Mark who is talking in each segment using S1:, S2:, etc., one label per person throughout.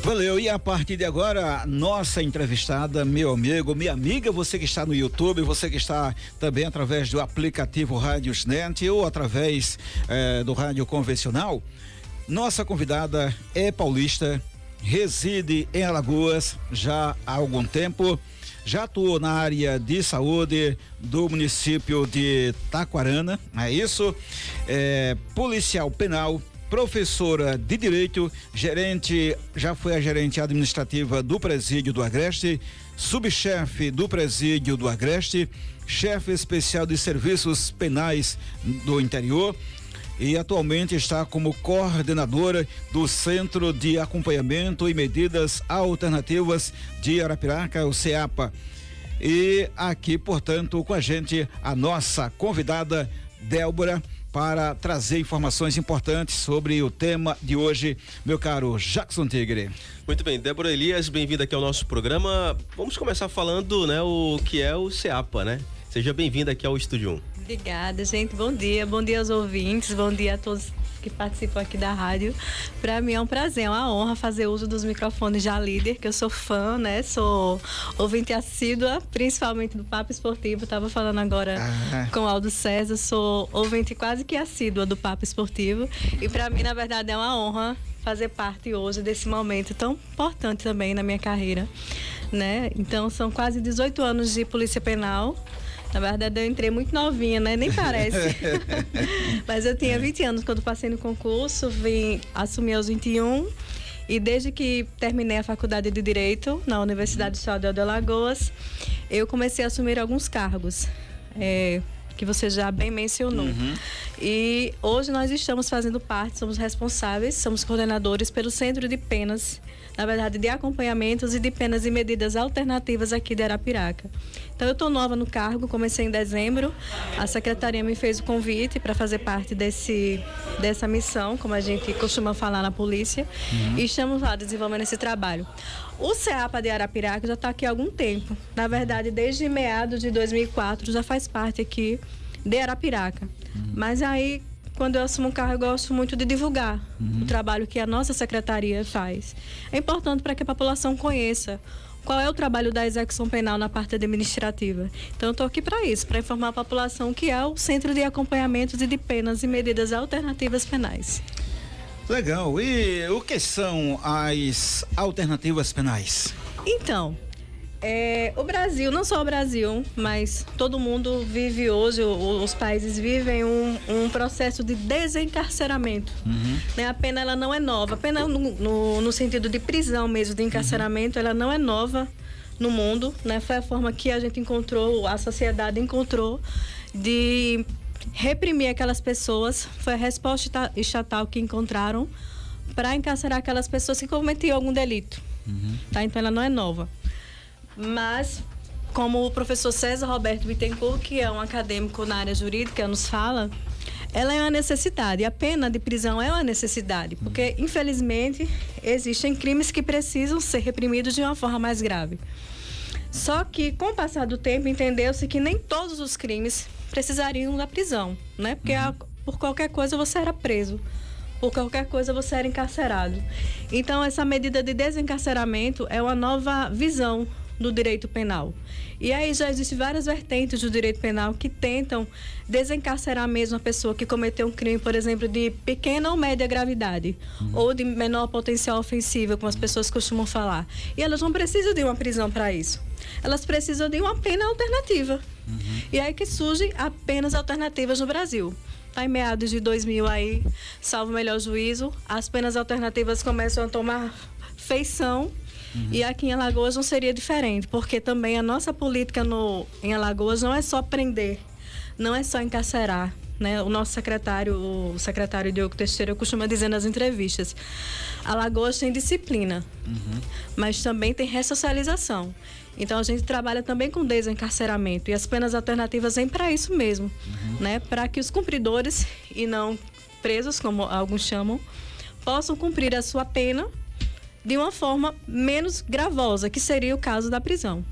S1: Valeu, e a partir de agora, nossa entrevistada, meu amigo, minha amiga, você que está no YouTube, você que está também através do aplicativo Rádiosnet ou através do rádio convencional, nossa convidada é paulista, reside em Alagoas já há algum tempo, já atuou na área de saúde do município de Taquarana, é isso? Policial penal, professora de Direito, já foi a gerente administrativa do Presídio do Agreste, subchefe do Presídio do Agreste, chefe especial de Serviços Penais do Interior e atualmente está como coordenadora do Centro de Acompanhamento e Medidas Alternativas de Arapiraca, o CEAPA. E aqui, portanto, com a gente, a nossa convidada Débora, para trazer informações importantes sobre o tema de hoje, meu caro Jackson Tigre.
S2: Muito bem, Débora Elias, bem-vinda aqui ao nosso programa. Vamos começar falando, né, o que é o CEAPA, né? Seja bem-vinda aqui ao Estúdio 1.
S3: Obrigada, gente. Bom dia aos ouvintes, bom dia a todos que participam aqui da rádio. Para mim é um prazer, é uma honra fazer uso dos microfones já líder, que eu sou fã, né? Sou ouvinte assídua, principalmente do Papo Esportivo. Estava falando agora com o Aldo César, sou ouvinte quase que assídua do Papo Esportivo. E para mim, na verdade, é uma honra fazer parte hoje desse momento tão importante também na minha carreira, né? Então, são quase 18 anos de Polícia Penal. Na verdade, eu entrei muito novinha, né? Nem parece. Mas eu tinha 20 anos quando passei no concurso, vim assumir aos 21. E desde que terminei a faculdade de Direito na Universidade Estadual de Alagoas, eu comecei a assumir alguns cargos, que você já bem mencionou. E hoje nós estamos fazendo parte, somos responsáveis, somos coordenadores pelo Centro de Penas, na verdade, de acompanhamentos e de penas e medidas alternativas aqui de Arapiraca. Então, eu estou nova no cargo, comecei em dezembro. A secretaria me fez o convite para fazer parte dessa missão, como a gente costuma falar na polícia, e estamos lá desenvolvendo esse trabalho. O CEAPA de Arapiraca já está aqui há algum tempo. Na verdade, desde meados de 2004, já faz parte aqui de Arapiraca. Mas aí, quando eu assumo um cargo, eu gosto muito de divulgar o trabalho que a nossa secretaria faz. É importante para que a população conheça qual é o trabalho da execução penal na parte administrativa. Então, eu estou aqui para isso, para informar a população que é o Centro de Acompanhamentos e de Penas e Medidas Alternativas Penais.
S1: Legal. E o que são as alternativas penais?
S3: Então, o Brasil, não só o Brasil, mas todo mundo vive hoje, os países vivem um processo de desencarceramento. Né? A pena ela não é nova. A pena no sentido de prisão mesmo, de encarceramento, ela não é nova no mundo. Né? Foi a forma que a gente encontrou, a sociedade encontrou de reprimir aquelas pessoas. Foi a resposta estatal que encontraram para encarcerar aquelas pessoas que cometiam algum delito. Tá? Então ela não é nova. Mas, como o professor César Roberto Bittencourt, que é um acadêmico na área jurídica, nos fala, ela é uma necessidade. A pena de prisão é uma necessidade, porque, infelizmente, existem crimes que precisam ser reprimidos de uma forma mais grave. Só que, com o passar do tempo, entendeu-se que nem todos os crimes precisariam da prisão, né? Porque por qualquer coisa você era preso. Por qualquer coisa você era encarcerado. Então, essa medida de desencarceramento é uma nova visão do direito penal. E aí já existem várias vertentes do direito penal que tentam desencarcerar mesmo a pessoa que cometeu um crime, por exemplo, de pequena ou média gravidade, ou de menor potencial ofensivo, como as pessoas costumam falar. E elas não precisam de uma prisão para isso. Elas precisam de uma pena alternativa. E aí que surgem as penas alternativas no Brasil. Tá, em meados de 2000 aí, salvo o melhor juízo, as penas alternativas começam a tomar feição. E aqui em Alagoas não seria diferente, porque também a nossa política em Alagoas não é só prender, não é só encarcerar, né? O nosso secretário, o secretário Diogo Teixeira, costuma dizer nas entrevistas, Alagoas tem disciplina, mas também tem ressocialização. Então a gente trabalha também com desencarceramento e as penas alternativas vêm para isso mesmo, né? Para que os cumpridores e não presos, como alguns chamam, possam cumprir a sua pena de uma forma menos gravosa, que seria o caso da prisão.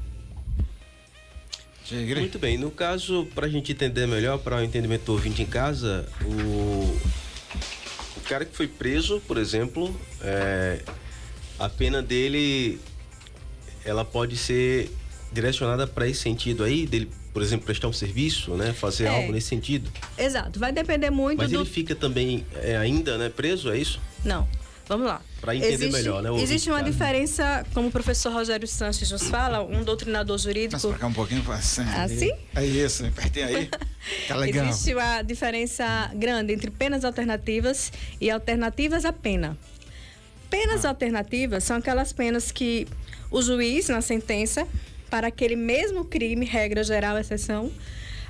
S2: Muito bem, no caso, para a gente entender melhor, para o entendimento do ouvinte em casa, o cara que foi preso, por exemplo, a pena dele, ela pode ser direcionada para esse sentido aí, dele, por exemplo, prestar um serviço, né? Fazer algo nesse sentido.
S3: Exato, vai depender muito
S2: Mas ele fica também ainda, né, preso, é isso?
S3: Não. Vamos lá.
S2: Para entender melhor, né?
S3: Existe uma diferença, como o professor Rogério Sanches nos fala, um doutrinador jurídico.
S1: Mas pra cá um pouquinho,
S3: assim?
S1: É isso, pertinho aí. Tá legal.
S3: Existe uma diferença grande entre penas alternativas e alternativas à pena. Penas alternativas são aquelas penas que o juiz, na sentença, para aquele mesmo crime, regra geral, exceção,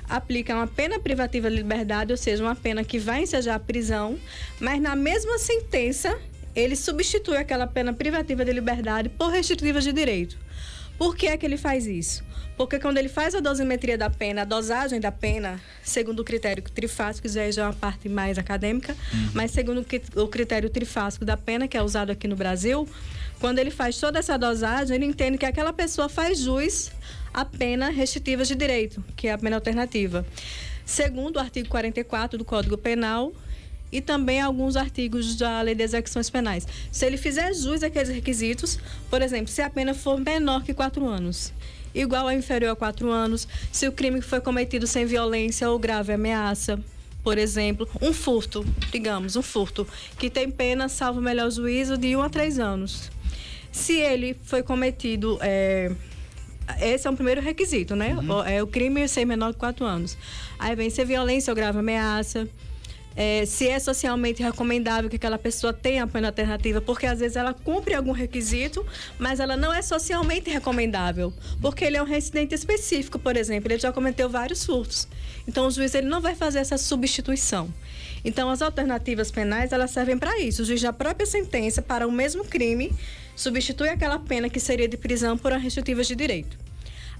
S3: aplica uma pena privativa de liberdade, ou seja, uma pena que vai ensejar a prisão, mas na mesma sentença ele substitui aquela pena privativa de liberdade por restritiva de direito. Por que é que ele faz isso? Porque quando ele faz a dosimetria da pena, a dosagem da pena, segundo o critério trifásico, isso aí já é uma parte mais acadêmica, mas segundo o critério trifásico da pena, que é usado aqui no Brasil, quando ele faz toda essa dosagem, ele entende que aquela pessoa faz jus à pena restritiva de direito, que é a pena alternativa. Segundo o artigo 44 do Código Penal, e também alguns artigos da Lei de Execuções Penais. Se ele fizer jus àqueles requisitos, por exemplo, se a pena for menor que 4 anos, igual ou inferior a 4 anos, se o crime foi cometido sem violência ou grave ameaça, por exemplo, um furto, digamos, um furto, que tem pena, salvo o melhor juízo, de 1 a 3 anos. Se ele foi cometido... esse é o primeiro requisito, né? É o crime ser menor que 4 anos. Aí vem ser violência ou grave ameaça. Se é socialmente recomendável que aquela pessoa tenha a pena alternativa, porque às vezes ela cumpre algum requisito, mas ela não é socialmente recomendável, porque ele é um reincidente específico, por exemplo, ele já cometeu vários furtos. Então o juiz ele não vai fazer essa substituição. Então as alternativas penais elas servem para isso. O juiz da própria sentença para o mesmo crime substitui aquela pena que seria de prisão por uma restritiva de direito.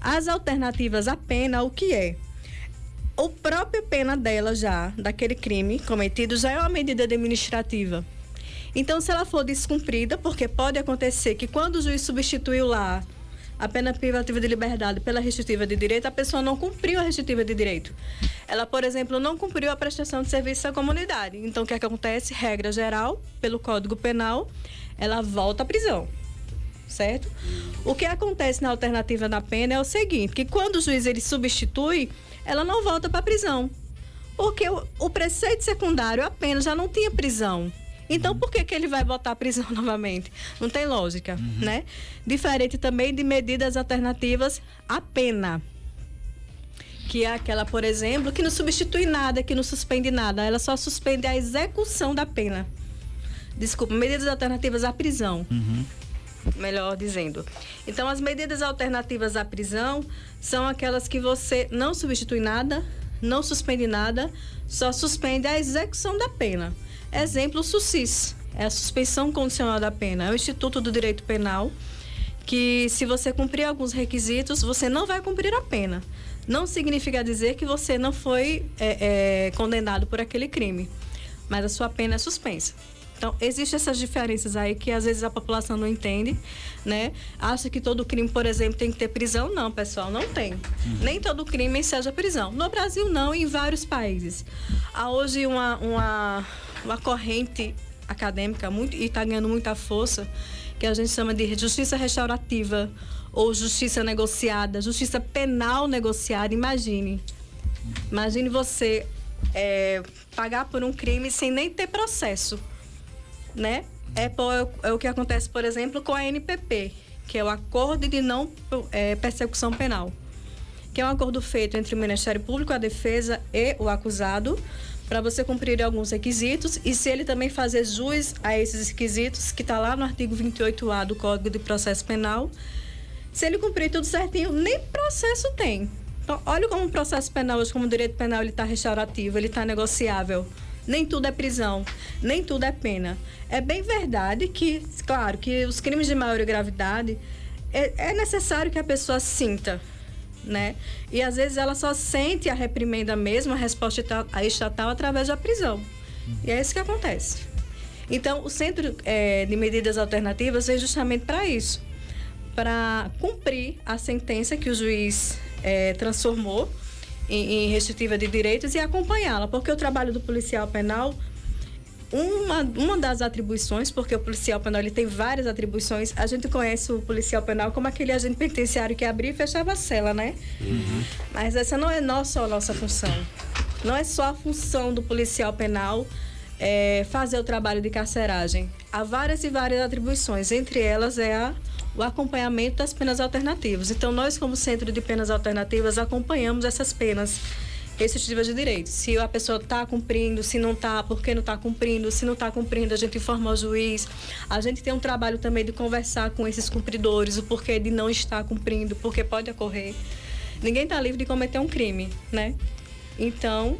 S3: As alternativas à pena, o que é? A própria pena dela já, daquele crime cometido, já é uma medida administrativa. Então, se ela for descumprida, porque pode acontecer que quando o juiz substituiu lá a pena privativa de liberdade pela restritiva de direito, a pessoa não cumpriu a restritiva de direito. Ela, por exemplo, não cumpriu a prestação de serviço à comunidade. Então, o que acontece? Regra geral, pelo Código Penal, ela volta à prisão. Certo? O que acontece na alternativa da pena é o seguinte, que quando o juiz ele substitui, ela não volta para a prisão. Porque o preceito secundário, a pena, já não tinha prisão. Então, por que ele vai botar a prisão novamente? Não tem lógica, né? Diferente também de medidas alternativas à pena. Que é aquela, por exemplo, que não substitui nada, que não suspende nada. Ela só suspende a execução da pena. Desculpa, medidas alternativas à prisão. Melhor dizendo. Então, as medidas alternativas à prisão são aquelas que você não substitui nada, não suspende nada, só suspende a execução da pena. Exemplo, o SUSIS, é a suspensão condicional da pena. É o Instituto do Direito Penal, que se você cumprir alguns requisitos, você não vai cumprir a pena. Não significa dizer que você não foi condenado por aquele crime, mas a sua pena é suspensa. Então, existem essas diferenças aí que às vezes a população não entende, né? Acha que todo crime, por exemplo, tem que ter prisão. Não, pessoal, não tem. Nem todo crime seja prisão. No Brasil, não, e em vários países. Há hoje uma corrente acadêmica e está ganhando muita força, que a gente chama de justiça restaurativa ou justiça negociada, justiça penal negociada. Imagine você pagar por um crime sem nem ter processo. Né? É o que acontece, por exemplo, com a NPP, que é o Acordo de Não Persecução Penal, que é um acordo feito entre o Ministério Público, a defesa e o acusado, para você cumprir alguns requisitos, e se ele também fazer jus a esses requisitos, que está lá no artigo 28A do Código de Processo Penal, se ele cumprir tudo certinho, nem processo tem. Então, olha como o processo penal hoje, como o direito penal, ele está restaurativo, ele está negociável. Nem tudo é prisão, nem tudo é pena. É bem verdade que, claro, que os crimes de maior gravidade é necessário que a pessoa sinta, né? E às vezes ela só sente a reprimenda mesmo, a resposta estatal através da prisão. E é isso que acontece. Então, o Centro de Medidas Alternativas vem justamente para isso, para cumprir a sentença que o juiz transformou em restritiva de direitos e acompanhá-la, porque o trabalho do policial penal Uma das atribuições, porque o policial penal ele tem várias atribuições, a gente conhece o policial penal como aquele agente penitenciário que abria e fechava a cela, né? Mas essa não é só a nossa função. Não é só a função do policial penal fazer o trabalho de carceragem. Há várias e várias atribuições, entre elas o acompanhamento das penas alternativas. Então, nós, como Centro de Penas Alternativas, acompanhamos essas penas restritivas de direitos. Se a pessoa está cumprindo, se não está, por que não está cumprindo, se não está cumprindo, a gente informa ao juiz. A gente tem um trabalho também de conversar com esses cumpridores, o porquê de não estar cumprindo, porque pode ocorrer. Ninguém está livre de cometer um crime, né? Então,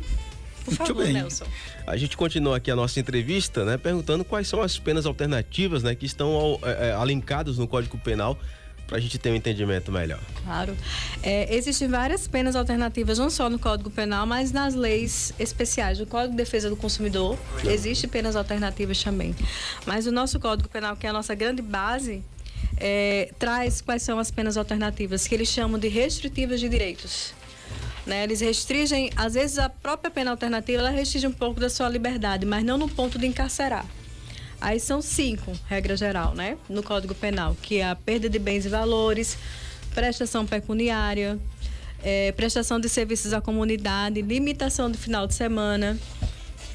S3: por favor, Nelson.
S2: A gente continua aqui a nossa entrevista, né, perguntando quais são as penas alternativas, né, que estão alincadas no Código Penal, para a gente ter um entendimento melhor.
S3: Claro. Existem várias penas alternativas, não só no Código Penal, mas nas leis especiais. O Código de Defesa do Consumidor, existem penas alternativas também. Mas o nosso Código Penal, que é a nossa grande base, traz quais são as penas alternativas, que eles chamam de restritivas de direitos. Né? Eles restringem, às vezes a própria pena alternativa, ela restringe um pouco da sua liberdade, mas não no ponto de encarcerar. Aí são 5, regra geral, né? No Código Penal, que é a perda de bens e valores, prestação pecuniária, prestação de serviços à comunidade, limitação do final de semana.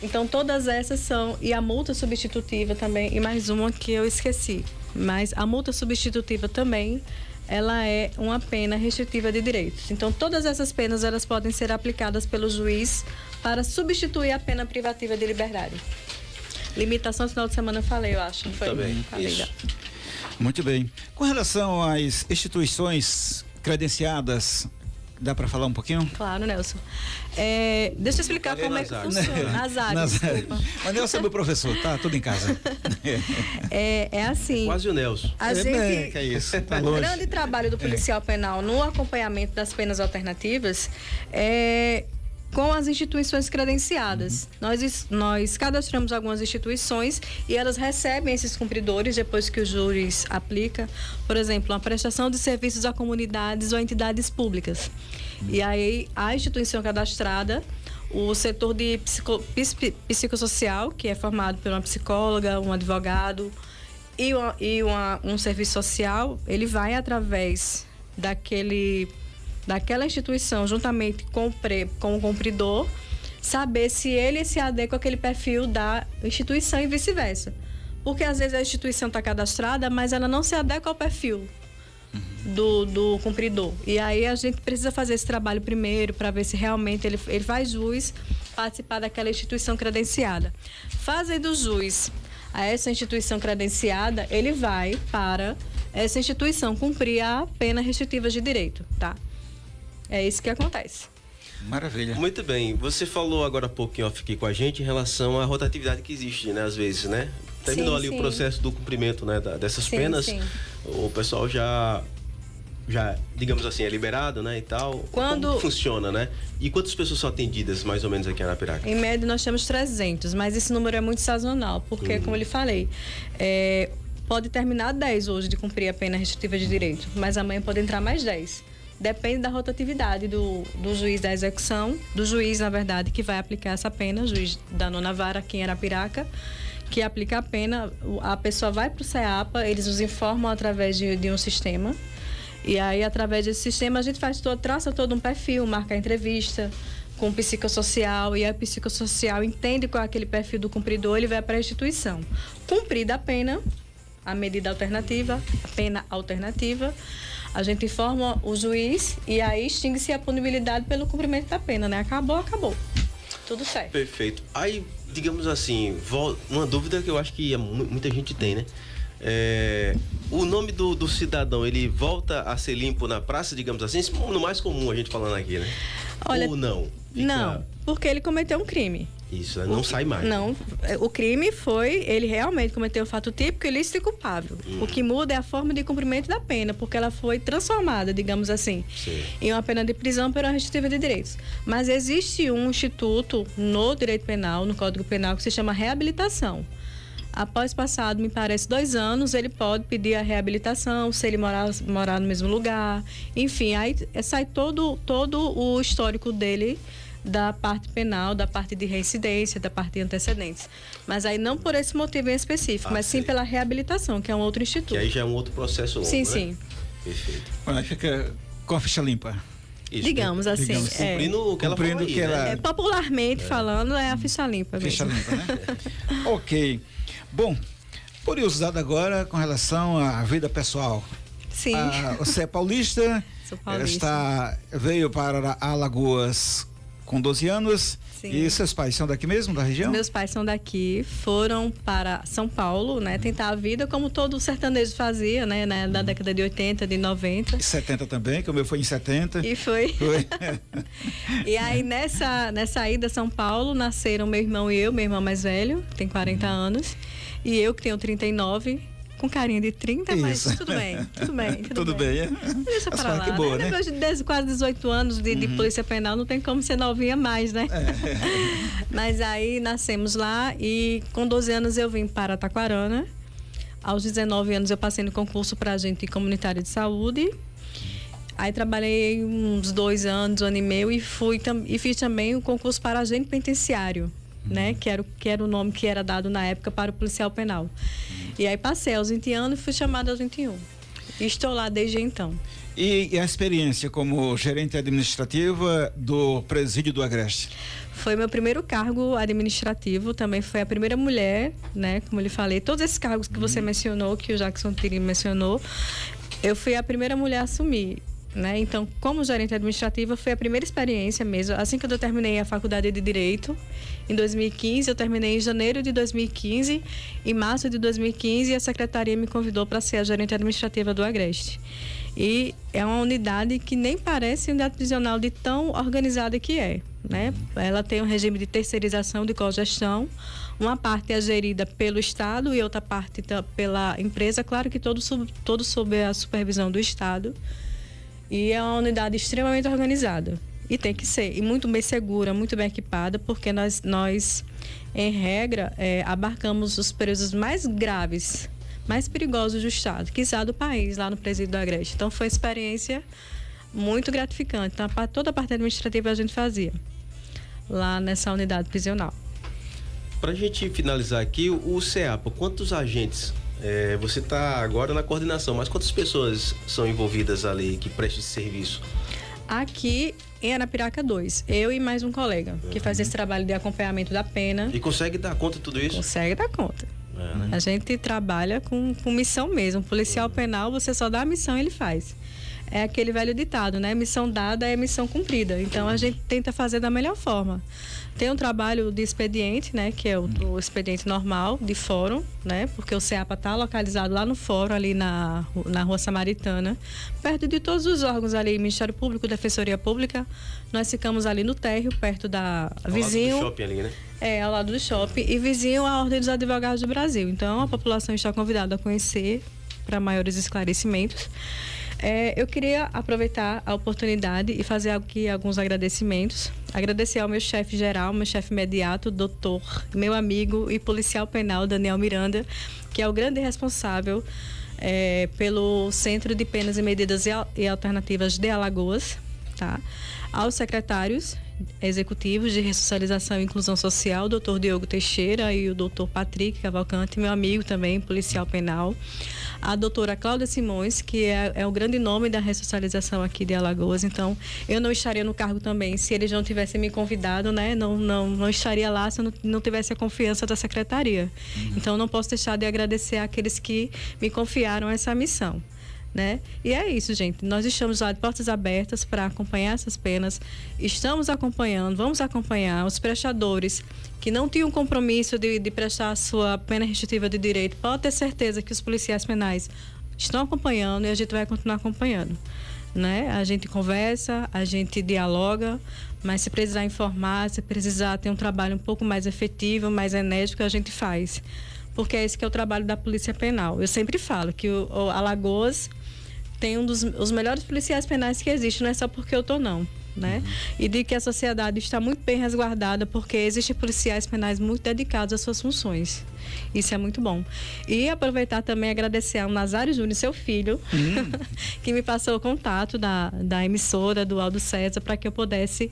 S3: Então, todas essas são... E a multa substitutiva também, e mais uma que eu esqueci. Mas a multa substitutiva também, ela é uma pena restritiva de direitos. Então, todas essas penas, elas podem ser aplicadas pelo juiz para substituir a pena privativa de liberdade. Limitação do final de semana eu falei, eu acho. Foi?
S2: Também,
S3: falei já.
S1: Muito bem. Com relação às instituições credenciadas, dá para falar um pouquinho?
S3: Claro, Nelson. Deixa eu explicar como é que funciona. Nas desculpa.
S1: Mas Nelson é meu professor, tá? Tudo em casa.
S3: É assim.
S2: Quase o Nelson.
S3: A gente...
S1: que é isso, tá
S3: O
S1: longe.
S3: grande trabalho do policial penal no acompanhamento das penas alternativas é com as instituições credenciadas. Nós cadastramos algumas instituições e elas recebem esses cumpridores depois que o juiz aplica, por exemplo, uma prestação de serviços a comunidades ou entidades públicas. E aí a instituição cadastrada, o setor de psicossocial, que é formado por uma psicóloga, um advogado e um serviço social, ele vai através daquela instituição, juntamente com o cumpridor, saber se ele se adequa àquele perfil da instituição e vice-versa. Porque às vezes a instituição está cadastrada, mas ela não se adequa ao perfil do cumpridor. E aí a gente precisa fazer esse trabalho primeiro para ver se realmente ele faz jus participar daquela instituição credenciada. Fazendo jus a essa instituição credenciada, ele vai para essa instituição cumprir a pena restritiva de direito, tá? É isso que acontece.
S1: Maravilha.
S2: Muito bem. Você falou agora há pouquinho aqui com a gente em relação à rotatividade que existe, né? Às vezes, né? Terminou ali o processo do cumprimento, né? Dessas penas. Sim. O pessoal já, digamos assim, é liberado, né? E tal. Como funciona, né? E quantas pessoas são atendidas, mais ou menos, aqui em Arapiraca?
S3: Em média, nós temos 300, mas esse número é muito sazonal, porque, como eu lhe falei, pode terminar 10 hoje de cumprir a pena restritiva de direito, mas amanhã pode entrar mais 10. Depende da rotatividade do juiz da execução, do juiz, na verdade, que vai aplicar essa pena, o juiz da nona vara aqui em Arapiraca, que aplica a pena, a pessoa vai para o CEAPA, eles nos informam através de um sistema, e aí, através desse sistema, a gente traça todo um perfil, marca a entrevista com o psicossocial, e a psicossocial entende qual é aquele perfil do cumpridor, ele vai para a instituição. Cumprida a pena, a medida alternativa, a pena alternativa, a gente informa o juiz e aí extingue-se a punibilidade pelo cumprimento da pena, né? Acabou. Tudo certo.
S2: Perfeito. Aí, digamos assim, uma dúvida que eu acho que muita gente tem, né? O nome do cidadão, ele volta a ser limpo na praça, digamos assim? No mais comum a gente falando aqui, né?
S3: Olha,
S2: ou não?
S3: Não, porque ele cometeu um crime.
S2: Isso, não sai mais.
S3: Não, o crime foi, ele realmente cometeu o fato típico, ilícito e culpável. O que muda é a forma de cumprimento da pena, porque ela foi transformada, digamos assim, em uma pena de prisão por uma restritiva de direitos. Mas existe um instituto no direito penal, no Código Penal, que se chama reabilitação. Após passado, me parece, 2 anos, ele pode pedir a reabilitação, se ele morar no mesmo lugar. Enfim, aí sai todo o histórico dele da parte penal, da parte de reincidência, da parte de antecedentes. Mas aí não por esse motivo em específico, mas sim pela reabilitação, que é um outro instituto.
S2: Que aí já é um outro processo longo,
S3: sim,
S2: né?
S3: Sim.
S2: Perfeito.
S1: Aí fica com a ficha limpa.
S3: Isso, digamos assim.
S1: Digamos,
S2: cumprindo o que ela falou aí, né?
S3: Popularmente falando, é a ficha limpa mesmo.
S1: Ficha limpa, né? Ok. Bom, curiosidade agora com relação à vida pessoal.
S3: Sim.
S1: Você é paulista?
S3: Sou paulista.
S1: Veio para Alagoas com 12 anos.
S3: Sim.
S1: E seus pais são daqui mesmo, da região?
S3: Meus pais são daqui, foram para São Paulo, né? Tentar a vida como todo sertanejo fazia, né? Na década de 80, de 90.
S1: E 70 também, que o meu foi em 70.
S3: E foi. E aí, nessa ida a São Paulo, nasceram meu irmão e eu, meu irmão mais velho, tem 40 anos. E eu, que tenho 39, com carinha de 30,
S1: isso.
S3: Mas tudo bem.
S1: Tudo bem, é?
S3: Deixa pra lá,
S1: boa,
S3: né?
S1: Né?
S3: Depois de quase 18 anos de polícia penal, não tem como ser novinha mais, né? Mas aí nascemos lá e com 12 anos eu vim para Taquarana. Aos 19 anos eu passei no concurso para agente comunitário de saúde. Aí trabalhei uns 2 anos, 1 ano e meio e fiz também o concurso para agente penitenciário, né? Que era o nome que era dado na época para o policial penal. E aí passei aos 20 anos e fui chamada aos 21. E estou lá desde então.
S1: E a experiência como gerente administrativa do Presídio do Agreste?
S3: Foi meu primeiro cargo administrativo, também foi a primeira mulher, né? Como eu lhe falei, todos esses cargos que você mencionou, que o Jackson Tiri mencionou, eu fui a primeira mulher a assumir. Né? Então, como gerente administrativa, foi a primeira experiência mesmo. Assim que eu terminei a faculdade de Direito, em 2015, eu terminei em janeiro de 2015. Em março de 2015, a secretaria me convidou para ser a gerente administrativa do Agreste. E é uma unidade que nem parece unidade prisional de tão organizada que é. Né? Ela tem um regime de terceirização de cogestão. Uma parte é gerida pelo Estado e outra parte pela empresa. Claro que todo sob a supervisão do Estado. E é uma unidade extremamente organizada. E tem que ser. E muito bem segura, muito bem equipada, porque nós em regra, abarcamos os períodos mais graves, mais perigosos do Estado, quiçá do país, lá no Presídio do Agreste. Então, foi uma experiência muito gratificante. Então, toda a parte administrativa a gente fazia lá nessa unidade prisional.
S2: Para a gente finalizar aqui, o CEAPA, quantos agentes... você está agora na coordenação, mas quantas pessoas são envolvidas ali que prestam esse serviço?
S3: Aqui em Arapiraca 2, eu e mais um colega que faz esse trabalho de acompanhamento da pena.
S2: E consegue dar conta de tudo isso?
S3: Consegue dar conta.
S2: Né?
S3: A gente trabalha com missão mesmo. Policial penal, você só dá a missão e ele faz. É aquele velho ditado, né? Missão dada é missão cumprida. Então, a gente tenta fazer da melhor forma. Tem um trabalho de expediente, né? Que é o expediente normal, de fórum, né? Porque o CEAPA está localizado lá no fórum, ali na Rua Samaritana, perto de todos os órgãos ali, Ministério Público, Defensoria Pública. Nós ficamos ali no térreo, perto da... vizinho...
S2: Ao lado do shopping ali, né?
S3: Ao lado do shopping. E vizinho à Ordem dos Advogados do Brasil. Então, a população está convidada a conhecer para maiores esclarecimentos. Eu queria aproveitar a oportunidade e fazer aqui alguns agradecimentos. Agradecer ao meu chefe geral, meu chefe imediato, doutor, meu amigo e policial penal, Daniel Miranda, que é o grande responsável pelo Centro de Penas e Medidas e Alternativas de Alagoas, tá? Aos secretários executivos de Ressocialização e Inclusão Social, o doutor Diogo Teixeira e o doutor Patrick Cavalcante, meu amigo também, policial penal. A doutora Cláudia Simões, que é o grande nome da ressocialização aqui de Alagoas. Então, eu não estaria no cargo também se eles não tivessem me convidado, né? Não estaria lá se eu não tivesse a confiança da secretaria. Então, não posso deixar de agradecer àqueles que me confiaram essa missão. Né? E é isso, gente. Nós estamos lá de portas abertas para acompanhar essas penas. Estamos acompanhando, vamos acompanhar os prestadores que não tinham compromisso de prestar a sua pena restritiva de direito. Pode ter certeza que os policiais penais estão acompanhando e a gente vai continuar acompanhando. Né? A gente conversa, a gente dialoga, mas se precisar informar, se precisar ter um trabalho um pouco mais efetivo, mais enérgico, a gente faz. Porque é esse que é o trabalho da Polícia Penal. Eu sempre falo que o Alagoas tem um dos melhores policiais penais que existe, não é só porque eu estou, não. Né? E de que a sociedade está muito bem resguardada porque existem policiais penais muito dedicados às suas funções. Isso é muito bom. E aproveitar também e agradecer ao Nazário Júnior, seu filho, que me passou o contato da emissora do Aldo César para que eu pudesse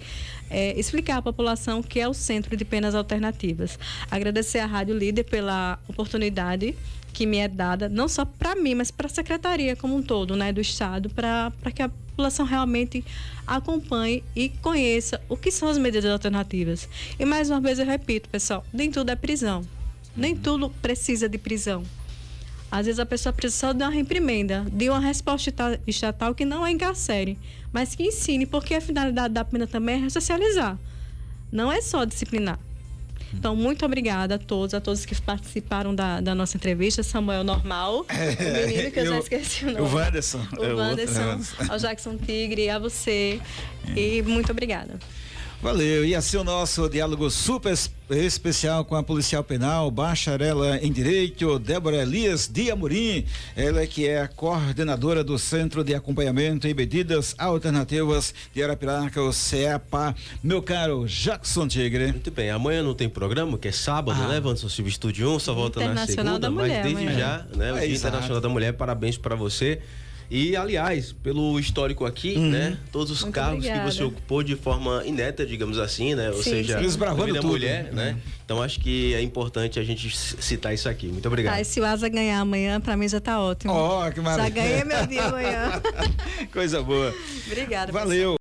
S3: explicar à população o que é o Centro de Penas Alternativas. Agradecer à Rádio Líder pela oportunidade que me é dada, não só para mim, mas para a Secretaria como um todo, né, do Estado, para que a população realmente acompanhe e conheça o que são as medidas alternativas. E mais uma vez eu repito, pessoal, nem tudo é prisão. Nem tudo precisa de prisão. Às vezes a pessoa precisa só de uma reprimenda, de uma resposta estatal que não a encarcere, mas que ensine, porque a finalidade da pena também é ressocializar. Não é só disciplinar. Então, muito obrigada a todos que participaram da nossa entrevista. Samuel Normal, o menino que eu já esqueci o nome.
S1: O Wanderson.
S3: O Wanderson, ao Jackson Tigre, a você. E muito obrigada.
S1: Valeu. E assim o nosso diálogo super especial com a policial penal, bacharela em Direito, Débora Elias de Amorim, ela que é a coordenadora do Centro de Acompanhamento e Medidas Alternativas de Arapiraca, o CEAPA. Meu caro Jackson Tigre.
S2: Muito bem, amanhã não tem programa, que é sábado, né, Wanderson Silva, Estúdio 1, só volta na segunda, mas desde já, né, o Dia Internacional da Mulher, parabéns para você. E, aliás, pelo histórico aqui, né? Todos os cargos que você ocupou de forma ineta, digamos assim, né? Ou seja,
S1: desbravando tudo,
S2: mulher, né? Então, acho que é importante a gente citar isso aqui. Muito obrigado.
S3: Tá, e se o Asa ganhar amanhã, pra mim já tá ótimo.
S1: Ó, que maravilha.
S3: Já ganhei meu dia amanhã.
S1: Coisa boa.
S3: Obrigada.
S1: Valeu.